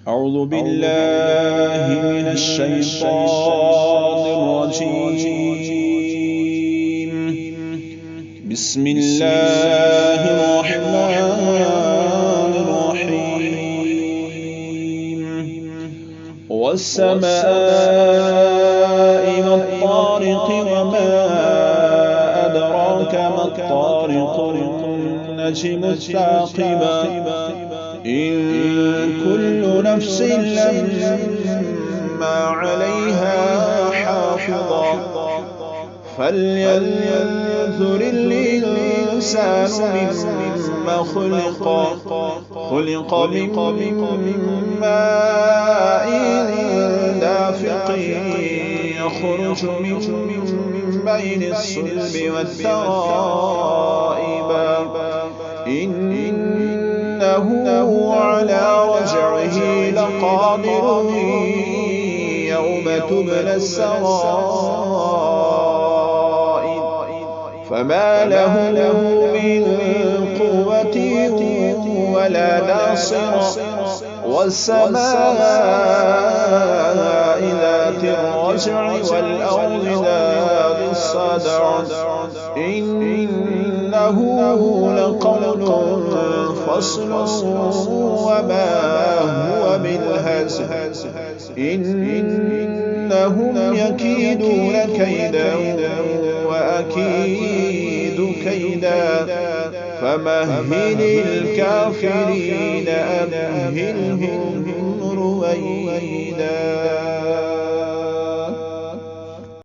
أعوذ بالله من الشيطان الرجيم. بسم الله الرحمن الرحيم. والسماء والطارق وما أدراك ما الطارق النجم الثاقب إن كل نفس لما عليها حافظة فلينظر الإنسان مما خلق من ماء دافق يخرج من بين الصلب والترائب إنه على رجعه لقادر يوم تبلى السرائر فما له من قوة ولا ناصر والسماء ذات الرجع والأرض ذات الصدع إنه لقول فصل وما هو بالهزل إنهم يكيدون كيدا وأكيد كيدا فمهل الكافرين أمهلهم رويدا.